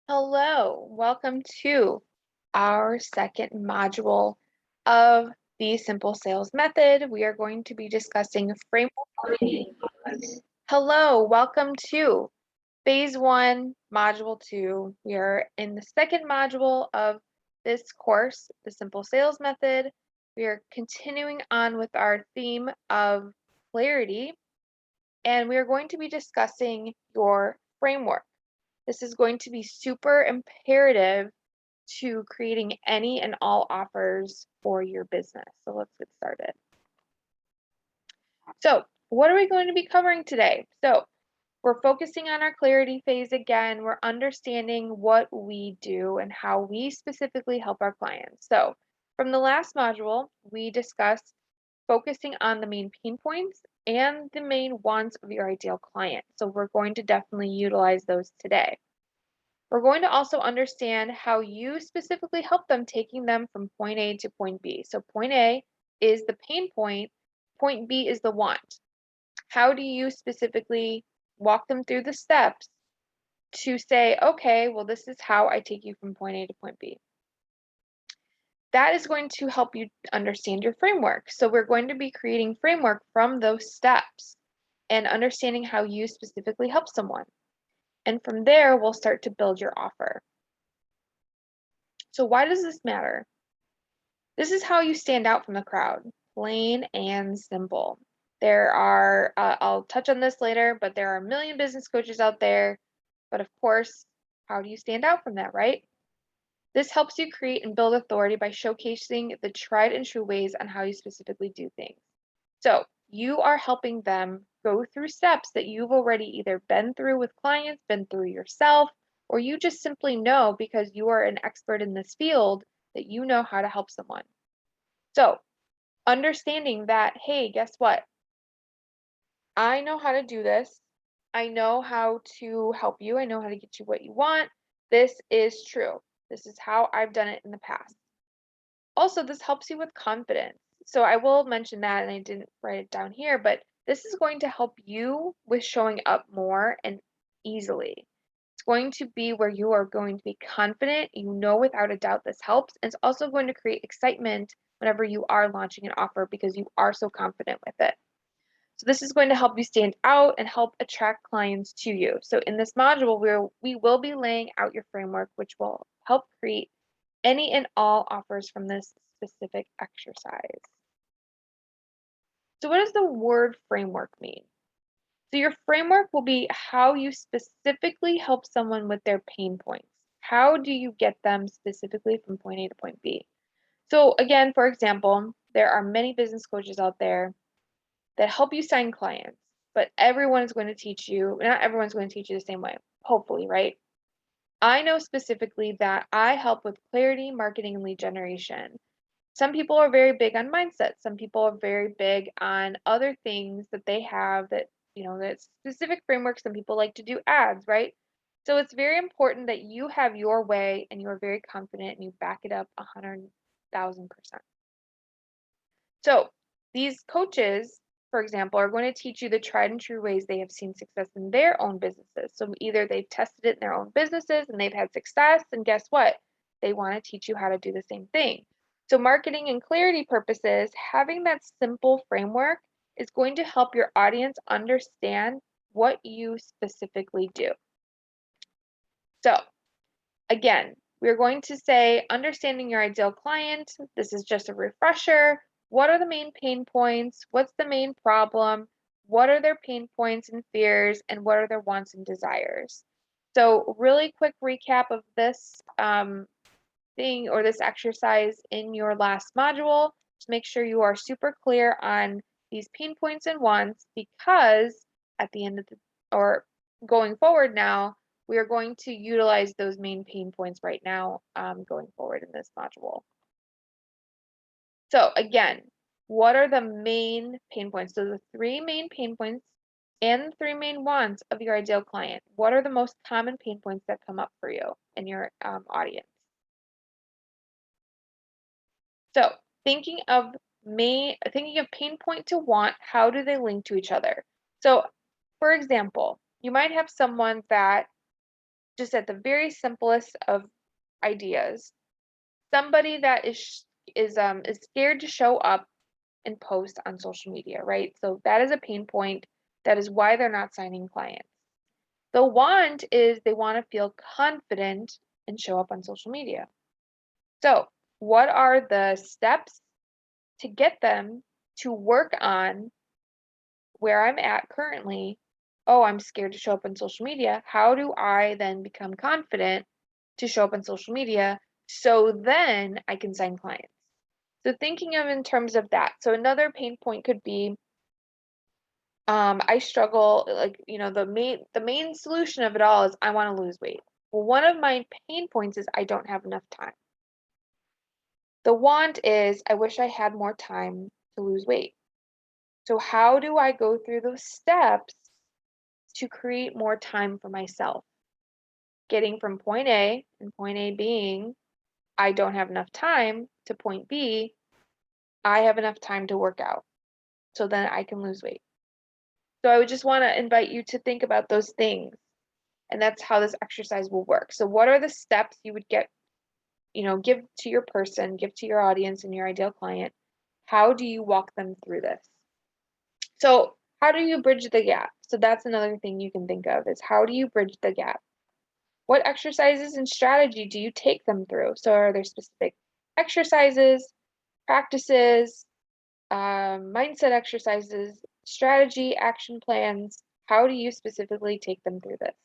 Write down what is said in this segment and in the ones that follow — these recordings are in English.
Hello, welcome to our second module of the Simple Sales Method. We are going to be discussing framework. Hello, welcome to Phase 1, Module 2. We are in the second module of this course, the Simple Sales Method. We are continuing on with our theme of clarity, and we are going to be discussing your framework. This is going to be super imperative to creating any and all offers for your business. So let's get started. So what are we going to be covering today? So we're focusing on our clarity phase again. We're understanding what we do and how we specifically help our clients. So from the last module, we discussed focusing on the main pain points and the main wants of your ideal client. So we're going to definitely utilize those today. We're going to also understand how you specifically help them, taking them from point A to point B. So point A is the pain point B is the want. How do you specifically walk them through the steps to say, okay, well, this is how I take you from point A to point B. That is going to help you understand your framework. So we're going to be creating framework from those steps and understanding how you specifically help someone. And from there, we'll start to build your offer. So why does this matter? This is how you stand out from the crowd, plain and simple. There are, I'll touch on this later, but there are a million business coaches out there. But of course, how do you stand out from that, right? This helps you create and build authority by showcasing the tried and true ways on how you specifically do things. So you are helping them go through steps that you've already either been through with clients, been through yourself, or you just simply know because you are an expert in this field that you know how to help someone. So understanding that, hey, guess what? I know how to do this. I know how to help you. I know how to get you what you want. This is true. This is how I've done it in the past. Also, this helps you with confidence. So I will mention that, and I didn't write it down here, but this is going to help you with showing up more and easily. It's going to be where you are going to be confident. You know without a doubt this helps. And it's also going to create excitement whenever you are launching an offer because you are so confident with it. So this is going to help you stand out and help attract clients to you. So in this module, we will be laying out your framework, which will help create any and all offers from this specific exercise. So what does the word framework mean? So your framework will be how you specifically help someone with their pain points. How do you get them specifically from point A to point B? So again, for example, there are many business coaches out there that help you sign clients, but everyone is going to teach you, not everyone's going to teach you the same way, hopefully, right? I know specifically that I help with clarity, marketing, and lead generation. Some people are very big on mindset. Some people are very big on other things that they have that, that specific framework. Some people like to do ads, right? So it's very important that you have your way and you're very confident and you back it up 100,000%. So these coaches, for example, are going to teach you the tried and true ways they have seen success in their own businesses. So either they've tested it in their own businesses and they've had success, and guess what? They want to teach you how to do the same thing. So marketing and clarity purposes, having that simple framework is going to help your audience understand what you specifically do. So again, we're going to say understanding your ideal client. This is just a refresher. What are the main pain points? What's the main problem? What are their pain points and fears? And what are their wants and desires? So really quick recap of this thing or this exercise in your last module. Just make sure you are super clear on these pain points and wants, because at the end of the, or going forward now, we are going to utilize those main pain points right now going forward in this module. So again, what are the main pain points? So the three main pain points and the three main wants of your ideal client. What are the most common pain points that come up for you in your audience? So thinking of pain point to want, how do they link to each other? So for example, you might have someone that just at the very simplest of ideas, somebody that is scared to show up and post on social media, right? So that is a pain point. That is why they're not signing clients. The want is they want to feel confident and show up on social media. So, what are the steps to get them to work on where I'm at currently? Oh, I'm scared to show up on social media. How do I then become confident to show up on social media so then I can sign clients? So thinking of in terms of that. So another pain point could be I struggle, like, the main solution of it all is I want to lose weight. Well, one of my pain points is I don't have enough time. The want is I wish I had more time to lose weight. So how do I go through those steps to create more time for myself? Getting from point A, and point A being I don't have enough time, to point B, I have enough time to work out. So then I can lose weight. So I would just want to invite you to think about those things. And that's how this exercise will work. So what are the steps you would give to your person, give to your audience and your ideal client? How do you walk them through this? So how do you bridge the gap? So that's another thing you can think of is how do you bridge the gap? What exercises and strategy do you take them through? So are there specific exercises, practices, mindset exercises, strategy, action plans? How do you specifically take them through this?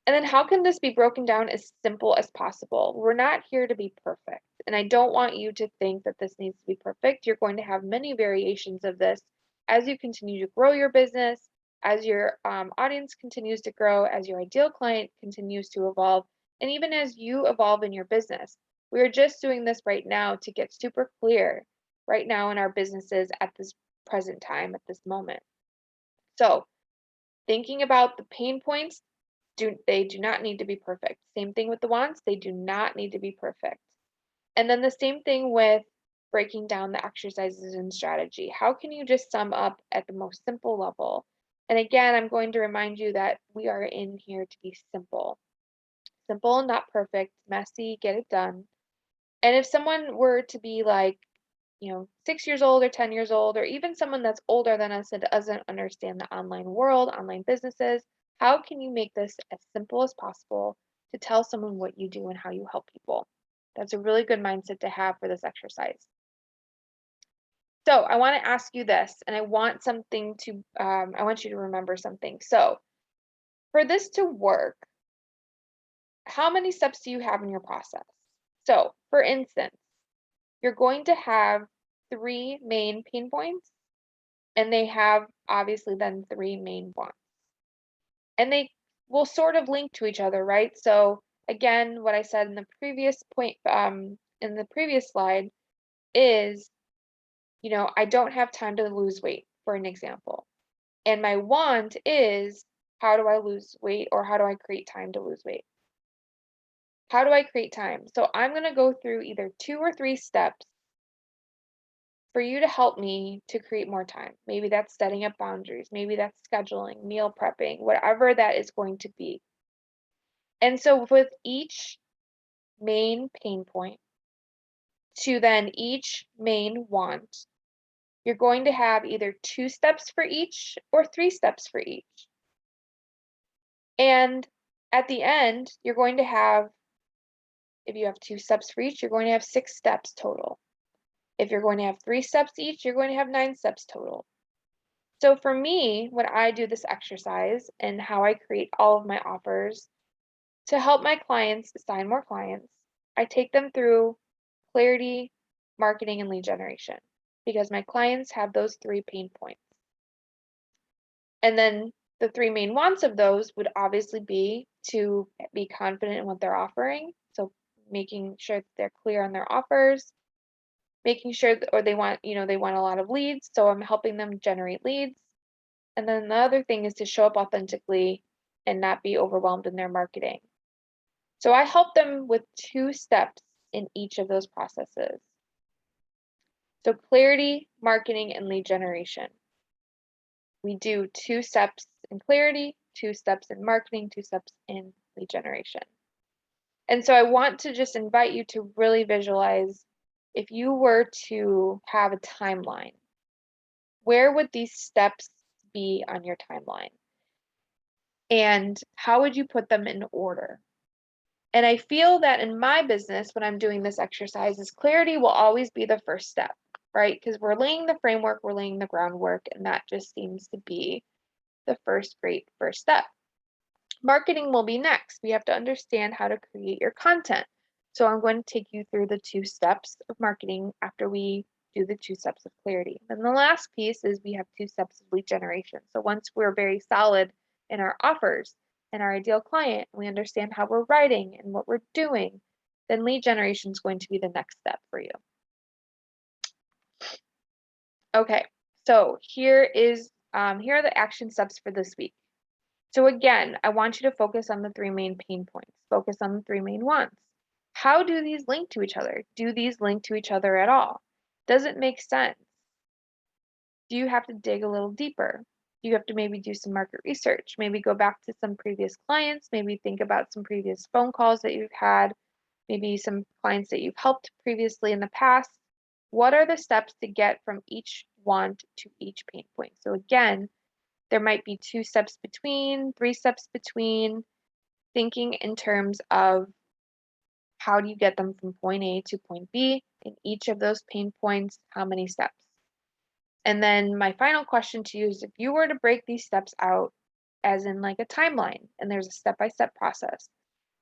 And then how can this be broken down as simple as possible? We're not here to be perfect. And I don't want you to think that this needs to be perfect. You're going to have many variations of this as you continue to grow your business, as your audience continues to grow, as your ideal client continues to evolve, and even as you evolve in your business. We're just doing this right now to get super clear right now in our businesses at this present time, at this moment. So, thinking about the pain points, they do not need to be perfect. Same thing with the wants, they do not need to be perfect. And then the same thing with breaking down the exercises and strategy. How can you just sum up at the most simple level? And again, I'm going to remind you that we are in here to be simple. Simple, not perfect, messy, get it done. And if someone were to be like, 6 years old or 10 years old, or even someone that's older than us and doesn't understand the online world, online businesses, how can you make this as simple as possible to tell someone what you do and how you help people? That's a really good mindset to have for this exercise. So I want to ask you this, and I want you to remember something. So for this to work, how many steps do you have in your process? So for instance, you're going to have 3 main pain points, and they have obviously then 3 main wants. And they will sort of link to each other, right? So again, what I said in the previous point, in the previous slide is, I don't have time to lose weight, for an example. And my want is, how do I lose weight, or how do I create time to lose weight? How do I create time? So I'm going to go through either 2 or 3 steps for you to help me to create more time. Maybe that's setting up boundaries, maybe that's scheduling, meal prepping, whatever that is going to be. And so with each main pain point to then each main want, you're going to have either 2 steps for each or 3 steps for each. And at the end, you're going to have, if you have 2 steps for each, you're going to have 6 steps total. If you're going to have 3 steps each, you're going to have 9 steps total. So for me, when I do this exercise and how I create all of my offers to help my clients sign more clients, I take them through clarity, marketing, and lead generation because my clients have those 3 pain points. And then the 3 main wants of those would obviously be to be confident in what they're offering. So making sure that they're clear on their offers, making sure that, or they want a lot of leads. So I'm helping them generate leads. And then the other thing is to show up authentically and not be overwhelmed in their marketing. So I help them with 2 steps in each of those processes. So clarity, marketing, and lead generation. We do 2 steps in clarity, 2 steps in marketing, 2 steps in lead generation. And so I want to just invite you to really visualize if you were to have a timeline, where would these steps be on your timeline? And how would you put them in order? And I feel that in my business, when I'm doing this exercise, is clarity will always be the first step, right? Because we're laying the framework, we're laying the groundwork, and that just seems to be the great first step. Marketing will be next. We have to understand how to create your content. So I'm going to take you through the 2 steps of marketing after we do the 2 steps of clarity. Then the last piece is we have 2 steps of lead generation. So once we're very solid in our offers and our ideal client, we understand how we're writing and what we're doing, then lead generation is going to be the next step for you. Okay, so here are the action steps for this week. So again, I want you to focus on the 3 main pain points. Focus on the 3 main ones. How do these link to each other? Do these link to each other at all? Does it make sense? Do you have to dig a little deeper? Do you have to maybe do some market research? Maybe go back to some previous clients, maybe think about some previous phone calls that you've had, maybe some clients that you've helped previously in the past. What are the steps to get from each want to each pain point? So again, there might be 2 steps between, 3 steps between, thinking in terms of how do you get them from point A to point B in each of those pain points, how many steps? And then my final question to you is if you were to break these steps out as in like a timeline and there's a step-by-step process,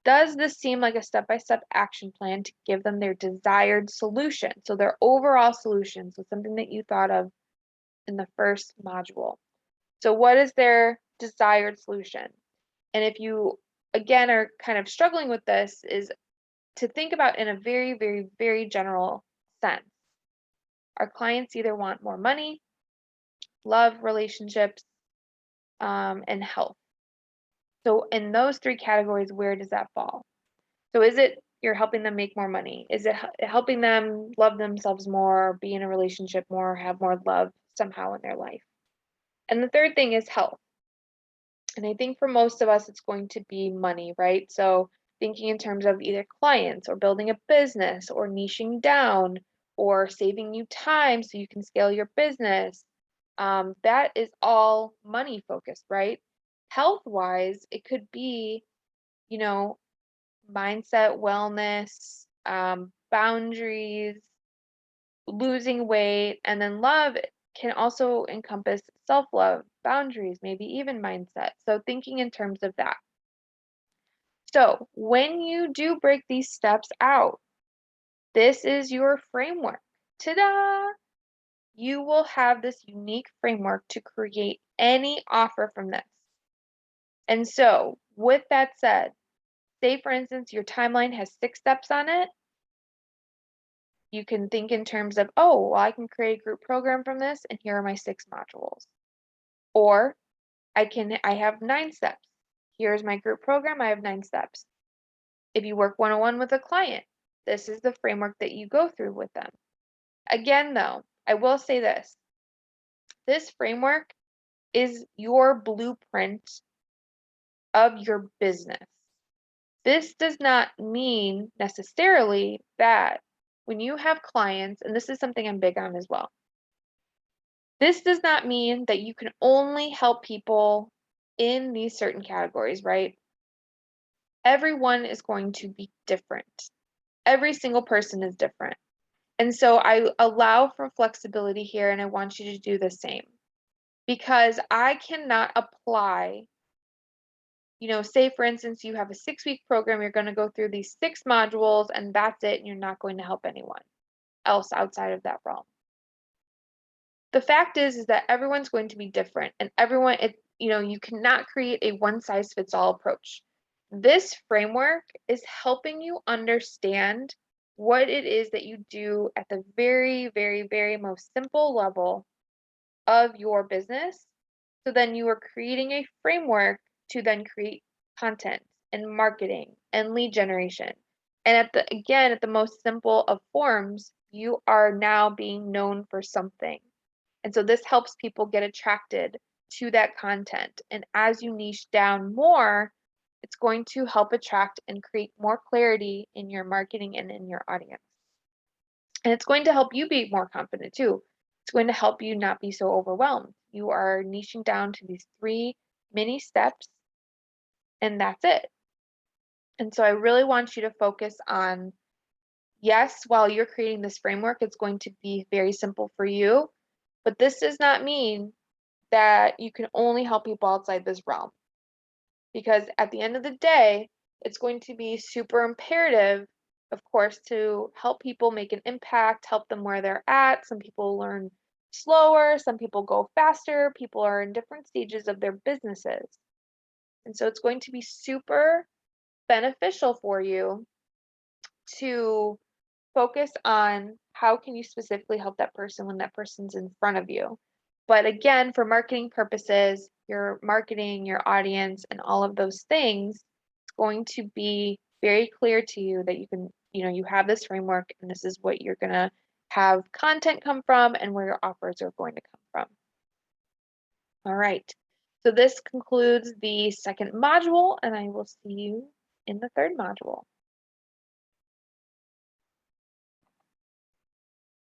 does this seem like a step-by-step action plan to give them their desired solution? So their overall solution, so something that you thought of in the first module. So what is their desired solution? And if you, again, are kind of struggling with this, is to think about in a very, very, very general sense. Our clients either want more money, love, relationships, and health. So in those 3 categories, where does that fall? So is it you're helping them make more money? Is it helping them love themselves more, be in a relationship more, have more love somehow in their life? And the third thing is health. And I think for most of us, it's going to be money, right? So thinking in terms of either clients or building a business or niching down or saving you time so you can scale your business. That is all money focused, right? Health wise, it could be, you know, mindset, wellness, boundaries, losing weight, and then love can also encompass self-love, boundaries, maybe even mindset. So thinking in terms of that. So when you do break these steps out, this is your framework. Ta-da! You will have this unique framework to create any offer from this. And so with that said, say for instance, your timeline has 6 steps on it. You can think in terms of, oh, well, I can create a group program from this, and here are my 6 modules. Or I have 9 steps. Here's my group program, I have 9 steps. If you work one-on-one with a client, this is the framework that you go through with them. Again, though, I will say this. This framework is your blueprint of your business. This does not mean necessarily that when you have clients, and this is something I'm big on as well, this does not mean that you can only help people in these certain categories, right? Everyone is going to be different. Every single person is different. And so I allow for flexibility here, and I want you to do the same. Because I cannot apply, say for instance, you have a 6-week program, you're going to go through these 6 modules, and that's it, and you're not going to help anyone else outside of that realm. The fact is that everyone's going to be different, and you cannot create a one-size-fits-all approach. This framework is helping you understand what it is that you do at the very, very, very most simple level of your business. So then you are creating a framework to then create content and marketing and lead generation. And at the most simple of forms, you are now being known for something. And so this helps people get attracted to that content. And as you niche down more, it's going to help attract and create more clarity in your marketing and in your audience. And it's going to help you be more confident too. It's going to help you not be so overwhelmed. You are niching down to these 3 mini steps, and that's it. And so I really want you to focus on, yes, while you're creating this framework, it's going to be very simple for you, but this does not mean that you can only help people outside this realm. Because at the end of the day, it's going to be super imperative, of course, to help people make an impact, help them where they're at. Some people learn slower, some people go faster, people are in different stages of their businesses. And so it's going to be super beneficial for you to focus on how can you specifically help that person when that person's in front of you. But again, for marketing purposes, your marketing, your audience, and all of those things, it's going to be very clear to you that you can, you have this framework and this is what you're going to have content come from and where your offers are going to come from. All right. So this concludes the second module, and I will see you in the third module.